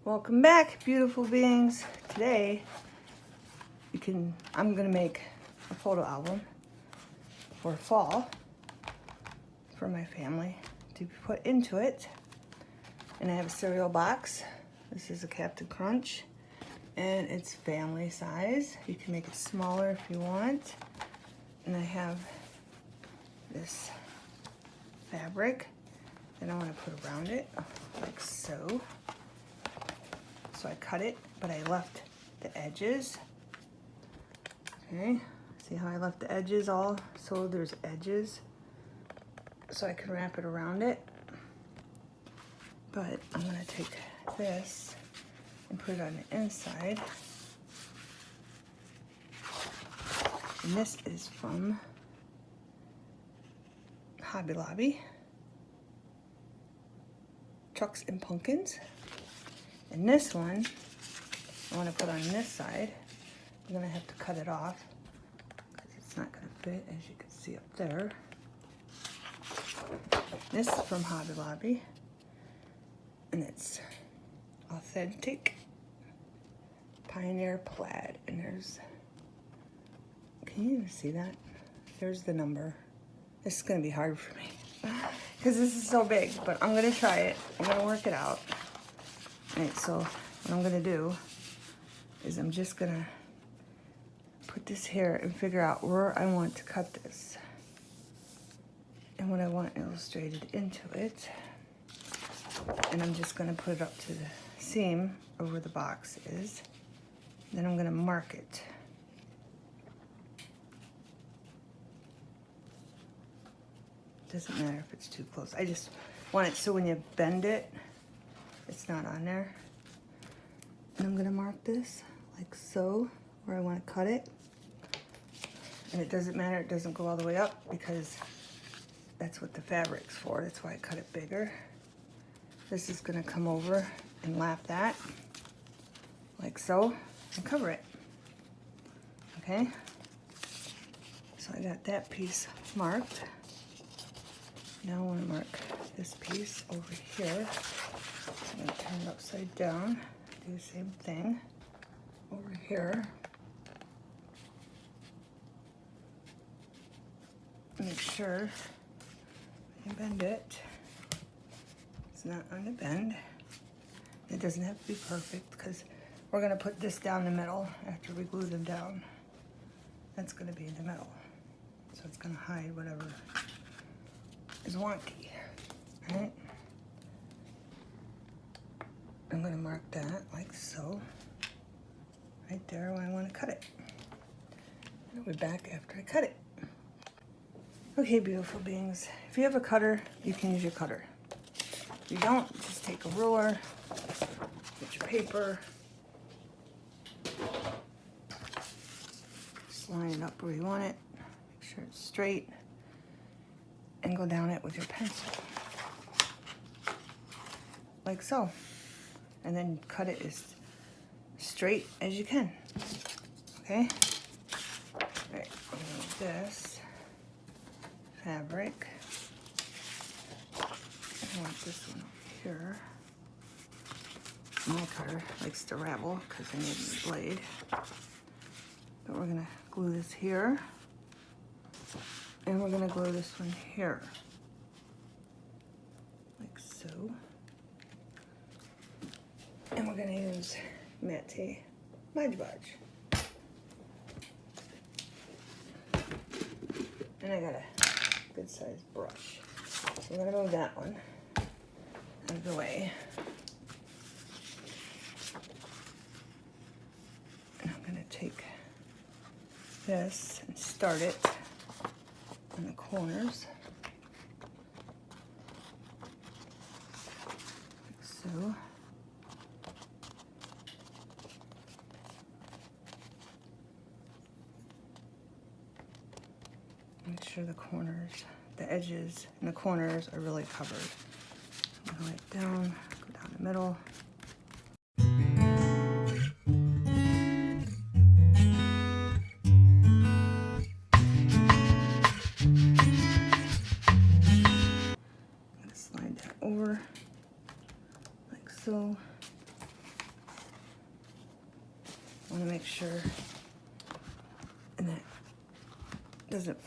Welcome back, beautiful beings. Today, I'm gonna make a photo album for fall for my family to put into it. And I have a cereal box. This is a Captain Crunch, and it's family size. You can make it smaller if you want. And I have this fabric that I want to put around it, like so. So I cut it, but I left the edges. Okay, see how I left the edges all? So there's edges, so I can wrap it around it. But I'm gonna take this and put it on the inside. And this is from Hobby Lobby, Trucks and Pumpkins. And this one, I want to put on this side. I'm going to have to cut it off because it's not going to fit, as you can see up there. This is from Hobby Lobby, and it's authentic Pioneer Plaid. And there's, can you even see that? There's the number. This is going to be hard for me because this is so big, but I'm going to try it. I'm going to work it out. Alright, so what I'm gonna do is I'm just gonna put this here and figure out where I want to cut this and what I want illustrated into it. And I'm just gonna put it up to the seam of where the box is. Then I'm gonna mark it. Doesn't matter if it's too close. I just want it so when you bend it, it's not on there. And I'm gonna mark this like so, where I want to cut it. And it doesn't matter, it doesn't go all the way up because that's what the fabric's for. That's why I cut it bigger. This is gonna come over and lap that, like so, and cover it. Okay? So I got that piece marked. Now I wanna mark this piece over here. I'm going to turn it upside down, do the same thing over here. Make sure you bend it. It's not on the bend. It doesn't have to be perfect because we're going to put this down the middle after we glue them down. That's going to be in the middle. So it's going to hide whatever is wonky. All right? I'm going to mark that like so, right there where I want to cut it. And I'll be back after I cut it. Okay, beautiful beings. If you have a cutter, you can use your cutter. If you don't, just take a ruler, get your paper, just line it up where you want it, make sure it's straight, and go down it with your pencil. Like so. And then cut it as straight as you can. Okay? Alright, this fabric. I want this one over here. My cutter likes to ravel because I need a blade. But we're gonna glue this here. And we're gonna glue this one here. Like so. And we're going to use Mate Mod Podge. And I got a good sized brush. So I'm going to move that one out of the way. And I'm going to take this and start it in the corners. Like so. Make sure the corners, the edges and the corners are really covered. I'm gonna lay it down, go down the middle. I'm gonna slide that over like so. want to make sure, and that doesn't,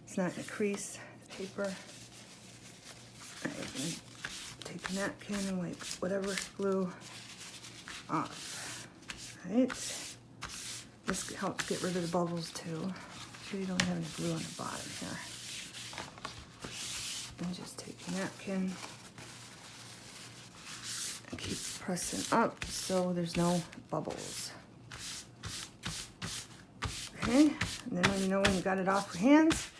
it's not in a crease, the paper. I'm going to take a napkin and wipe whatever glue off. Right? This helps get rid of the bubbles too. Make sure you don't have any glue on the bottom here. And just take a napkin and keep pressing up so there's no bubbles. Okay, and then when you know when you got it off your hands,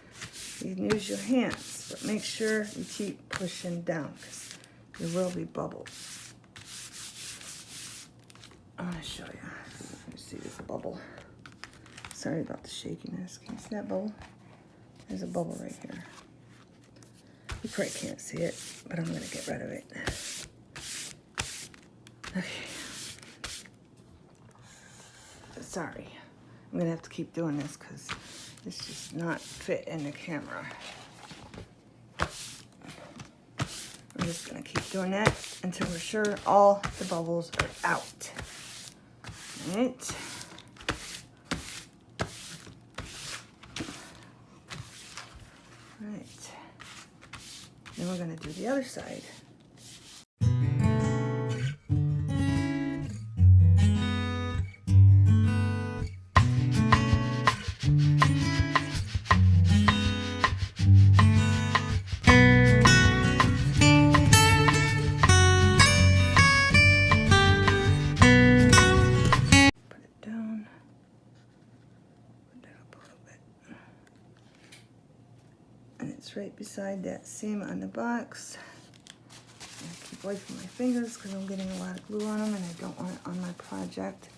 you can use your hands, but make sure you keep pushing down because there will be bubbles. I want to show you. Let me see this bubble. Sorry about the shakiness. Can you see that bubble? There's a bubble right here. You probably can't see it, but I'm going to get rid of it. Okay. Sorry. I'm going to have to keep doing this because this does not fit in the camera. I'm just going to keep doing that until we're sure all the bubbles are out. All right. Right. Then we're going to do the other side. Put it down. Put that up a little bit. And it's right beside that seam on the box. I keep wiping my fingers because I'm getting a lot of glue on them and I don't want it on my project.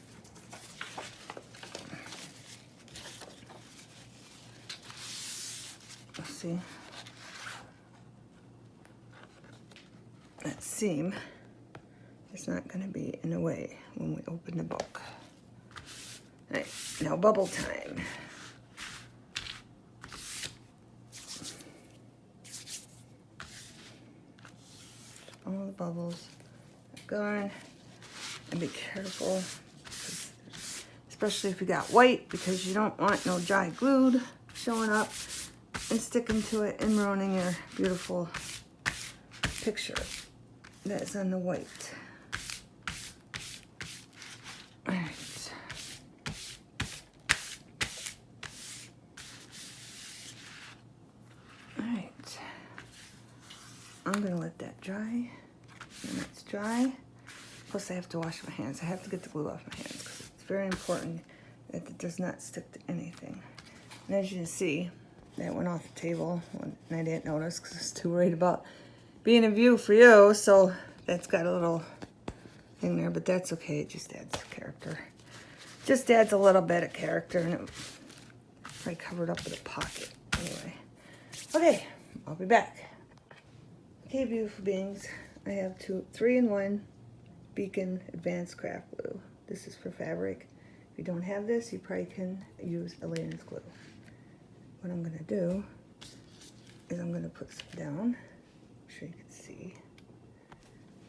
Let's see. That seam is not going to be in the way when we open the book. All right, now bubble time. All the bubbles are gone. And be careful, especially if you got white, because you don't want no dry glue showing up and sticking to it and ruining your beautiful picture that's on the white. All right. All right. I'm gonna let that dry. And it's dry. Plus I have to wash my hands. I have to get the glue off my hands because it's very important that it does not stick to anything. And as you can see, that went off the table and I didn't notice because I was too worried about being a view for you. So that's got a little thing there, but that's okay. It just adds character. Just adds a little bit of character, and it probably covered up with a pocket. Anyway, okay, I'll be back. Okay, beautiful beings. I have 3-in-1 Beacon Advanced Craft Glue. This is for fabric. If you don't have this, you probably can use Elena's glue. What I'm gonna do is I'm gonna put some down. I'm sure you can see.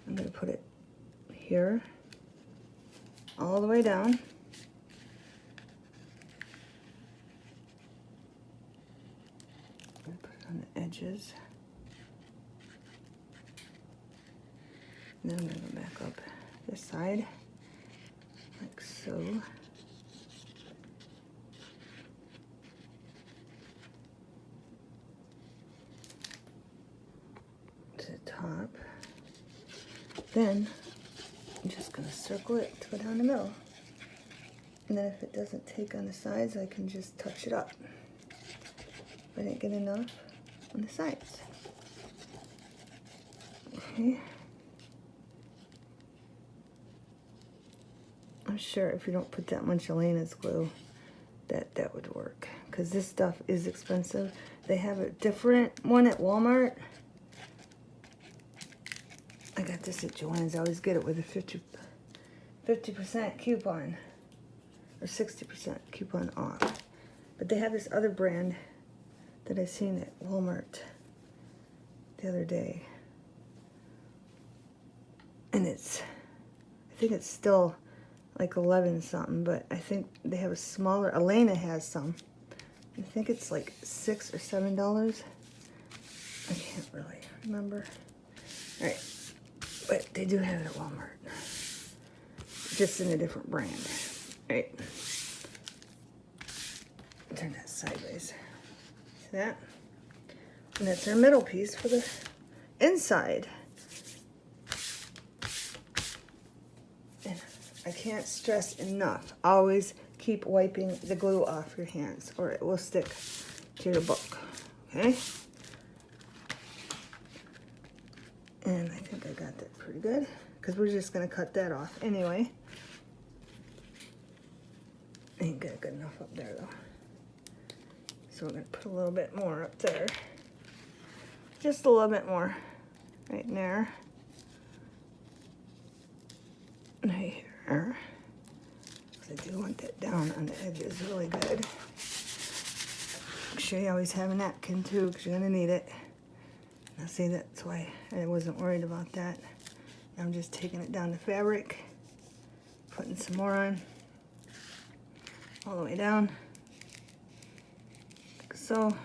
I'm gonna put it here, all the way down. I'm gonna put it on the edges. And then I'm gonna go back up this side, like so. To the top. Then I'm just gonna circle it to go down the middle. And then if it doesn't take on the sides, I can just touch it up. If I didn't get enough on the sides. Okay. I'm sure if you don't put that much Elena's glue, that would work. Because this stuff is expensive. They have a different one at Walmart. I got this at Joann's. I always get it with a 50% coupon. Or 60% coupon off. But they have this other brand that I seen at Walmart the other day. And it's, I think it's still like 11 something, but I think they have a smaller, Elena has some. I think it's like $6 or $7. I can't really remember. All right, but they do have it at Walmart, just in a different brand. All right, turn that sideways. See that? And that's our middle piece for the inside. And I can't stress enough, always keep wiping the glue off your hands or it will stick to your book, okay? And I think I got that pretty good because we're just gonna cut that off anyway. Ain't got good enough up there though. So we're gonna put a little bit more up there. Just a little bit more right there. Right here. Because I do want that down on the edges really good. Make sure you always have a napkin too because you're gonna need it. Now see, that's why I wasn't worried about that. Now I'm just taking it down the fabric, putting some more on, all the way down, like so.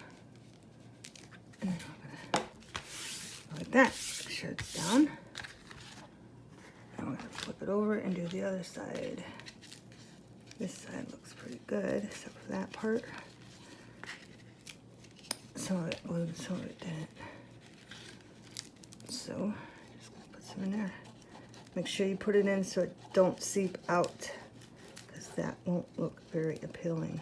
And then I'm gonna go like that, make sure it's down. And we're gonna flip it over and do the other side. This side looks pretty good, except for that part. Some of it glued, some of it didn't. So, just gonna put some in there. Make sure you put it in so it don't seep out, because that won't look very appealing.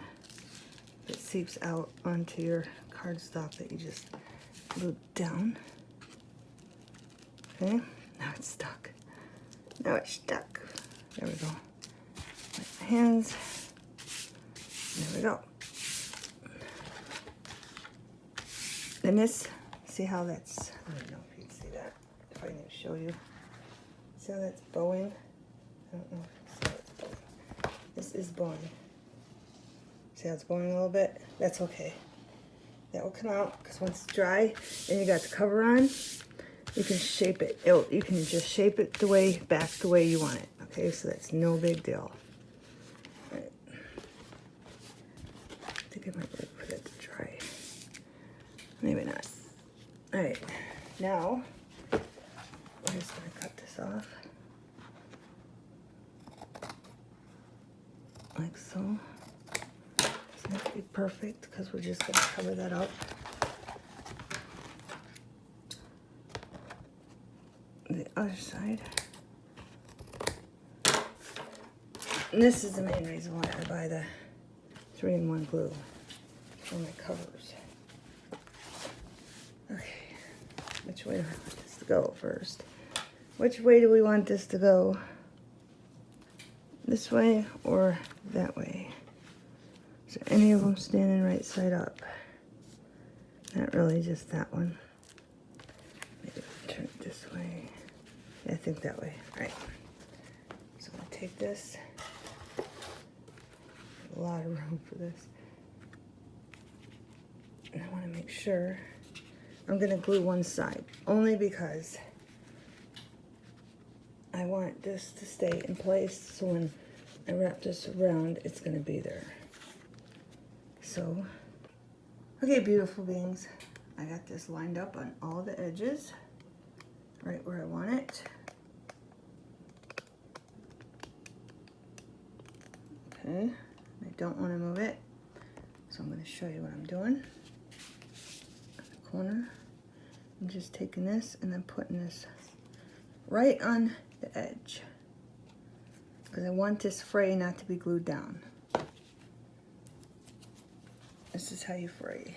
It seeps out onto your cardstock that you just glued down. Okay, now it's stuck. Now it's stuck. There we go. Wipe my hands. There we go. And this, see how that's, I don't know if you can see that, if I can show you. See how that's bowing? I don't know if you can see how it's bowing. This is bowing. See how it's bowing a little bit? That's okay. That will come out, because once it's dry and you got the cover on, you can shape it. You can just shape it back the way you want it. Okay, so that's no big deal. All right. I think I might wait for that to dry. Maybe not. All right, now we're just gonna cut this off like so. It's not gonna be perfect because we're just gonna cover that up. The other side. And this is the main reason why I buy the 3-in-1 glue for my covers. Okay, which way do I want this to go first? Which way do we want this to go? This way or that way? Is there any of them standing right side up? Not really, just that one. Maybe I'll turn it this way. Yeah, I think that way. All right. So I'm gonna take this. A lot of room for this. And I want to make sure I'm gonna glue one side, only because I want this to stay in place, so when I wrap this around, it's gonna be there. So, okay, beautiful beings. I got this lined up on all the edges, right where I want it. Okay, I don't want to move it, so I'm gonna show you what I'm doing. Corner. I'm just taking this and then putting this right on the edge because I want this fray not to be glued down. This is how you fray.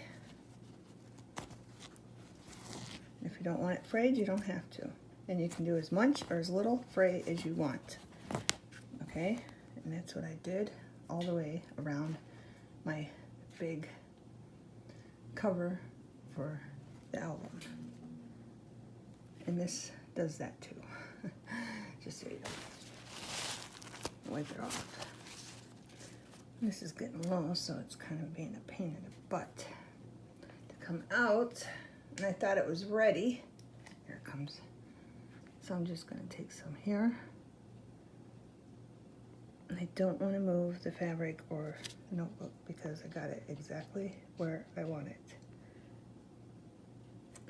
If you don't want it frayed, you don't have to. And you can do as much or as little fray as you want. Okay? And that's what I did all the way around my big cover for the album. And this does that too. Just so you know. Wipe it off. This is getting low, so it's kind of being a pain in the butt to come out. And I thought it was ready. Here it comes. So I'm just going to take some here. And I don't want to move the fabric or the notebook because I got it exactly where I want it.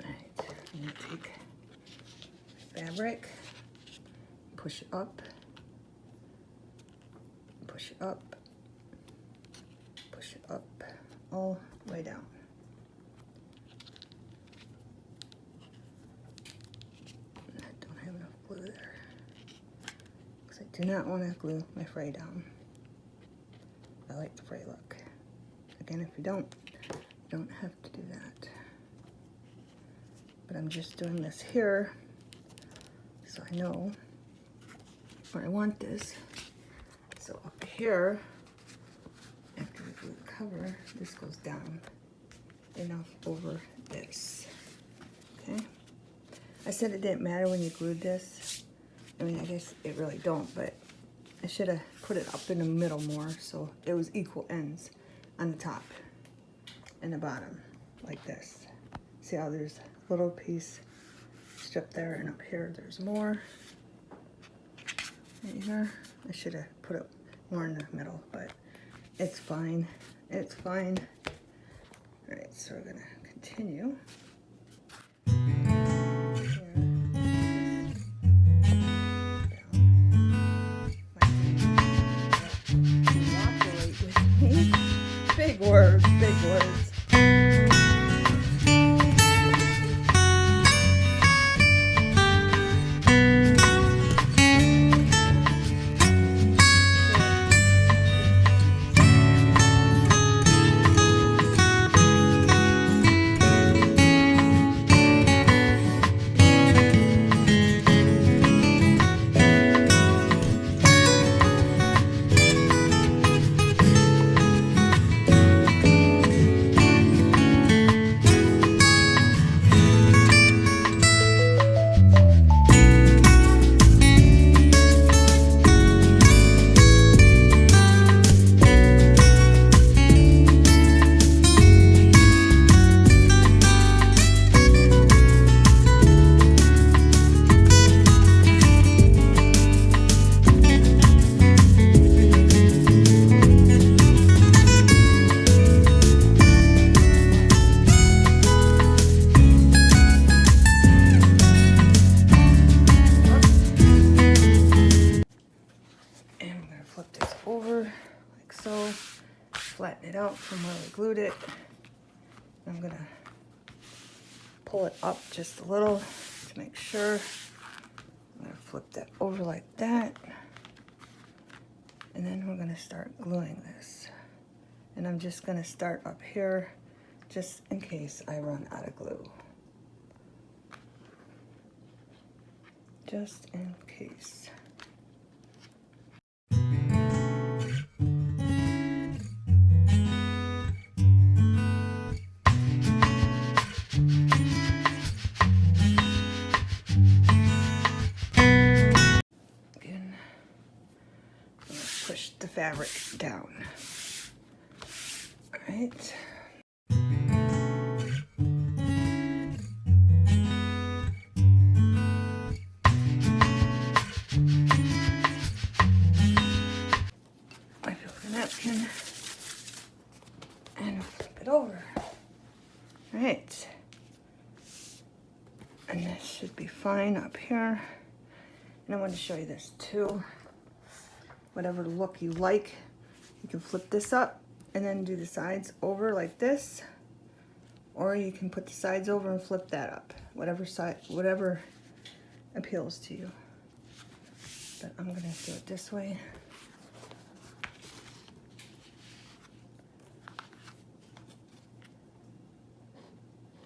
Alright, I'm going to take fabric, push it up, push it up, push it up, all the way down. I don't have enough glue there because I do not want to glue my fray down. I like the fray look. Again, if you don't have to do that. But I'm just doing this here so I know where I want this. So up here, after we glue the cover, this goes down enough over this. Okay? I said it didn't matter when you glued this. I mean, I guess it really don't, but I should have put it up in the middle more so it was equal ends on the top and the bottom, like this. See how there's a little piece strip there, and up here there's more. Right here, I should have put it more in the middle, but it's fine. It's fine. All right, so we're gonna continue. Big words, big words. Flatten it out from where we glued it. I'm gonna pull it up just a little to make sure. I'm gonna flip that over like that. And then we're gonna start gluing this. And I'm just gonna start up here just in case I run out of glue. Just in case. Push the fabric down. All right. I fill the napkin and flip it over. All right. And this should be fine up here. And I want to show you this too. Whatever look you like, you can flip this up and then do the sides over like this, or you can put the sides over and flip that up. Whatever side, whatever appeals to you. But I'm gonna do it this way.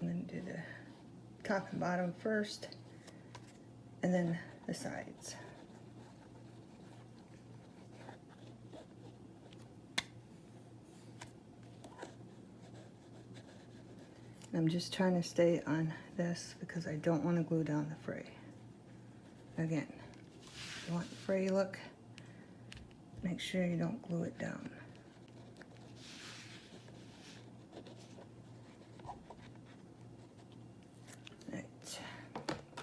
And then do the top and bottom first, and then the sides. I'm just trying to stay on this because I don't want to glue down the fray. Again, if you want the fray look, make sure you don't glue it down. Right.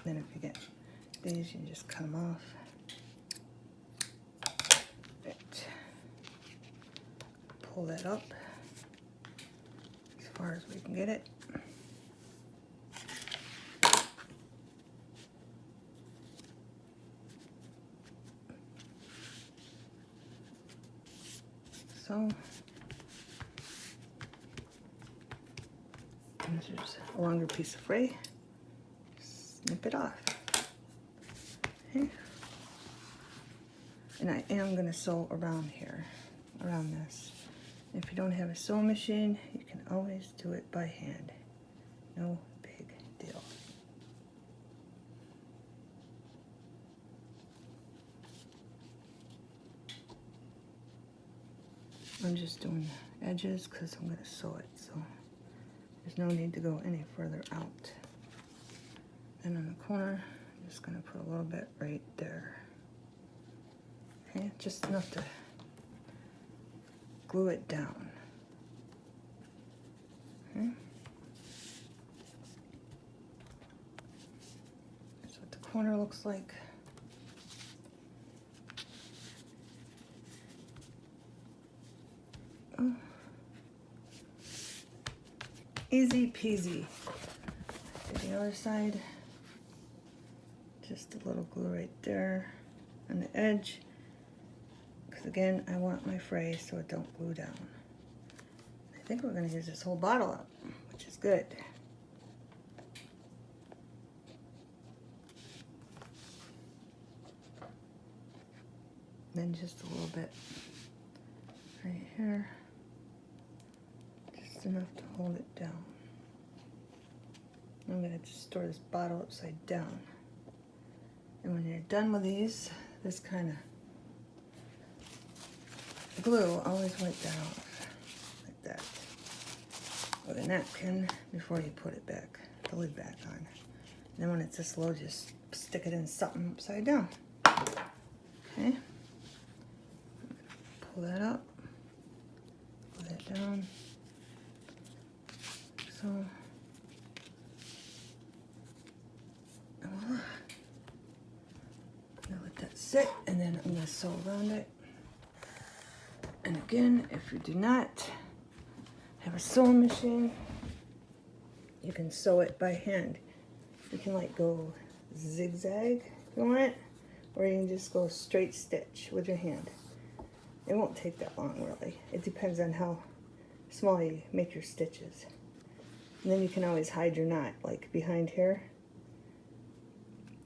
Then if you get these, you just cut them off. Right. pull that up as far as we can get it. So, and there's a longer piece of fray. Snip it off. Okay. And I am going to sew around here, around this. If you don't have a sewing machine, you can always do it by hand. No big deal. I'm just doing the edges because I'm going to sew it, so there's no need to go any further out. And on the corner, I'm just going to put a little bit right there. Okay, just enough to glue it down. Okay. That's what the corner looks like. Oh. Easy peasy. To the other side, just a little glue right there on the edge. Because again, I want my fray so it don't glue down. I think we're going to use this whole bottle up, which is good. Then just a little bit right here, just enough to hold it down. I'm going to just store this bottle upside down. And when you're done with these, this kind of glue always wipe that off, like that, with a napkin before you put it back, the lid back on. And then when it's this low, just stick it in something upside down. Okay, pull that up, pull that down. So, voila. I'm gonna let that sit, and then I'm gonna sew around it. And again, if you do not have a sewing machine, you can sew it by hand. You can like go zigzag if you want it, or you can just go straight stitch with your hand. It won't take that long really. It depends on how small you make your stitches. And then you can always hide your knot, like behind here.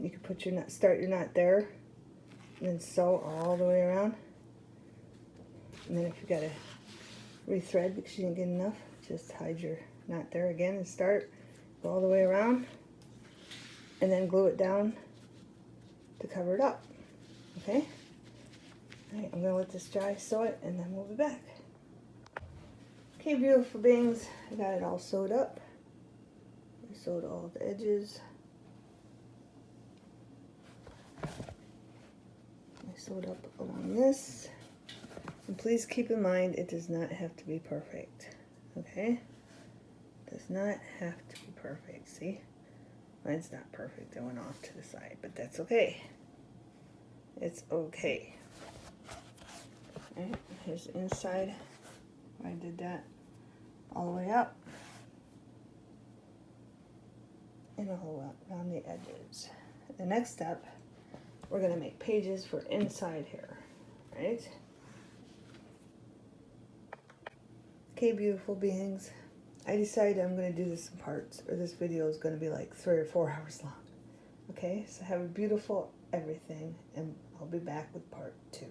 You can put your knot, start your knot there, and then sew all the way around. And then if you gotta rethread because you didn't get enough, just hide your knot there again and start, go all the way around, and then glue it down to cover it up. Okay? Alright, I'm gonna let this dry, sew it, and then we'll be back. Okay, beautiful beings, I got it all sewed up. I sewed all the edges. I sewed up along this. And please keep in mind, it does not have to be perfect, okay? It does not have to be perfect, see? Mine's not perfect, it went off to the side, but that's okay. It's okay. All right, here's the inside. I did that all the way up. And all the way up around the edges. The next step, we're gonna make pages for inside here, right? Okay, beautiful beings, I decided I'm going to do this in parts, or this video is going to be like 3 or 4 hours long. Okay, so have a beautiful everything, and I'll be back with part 2.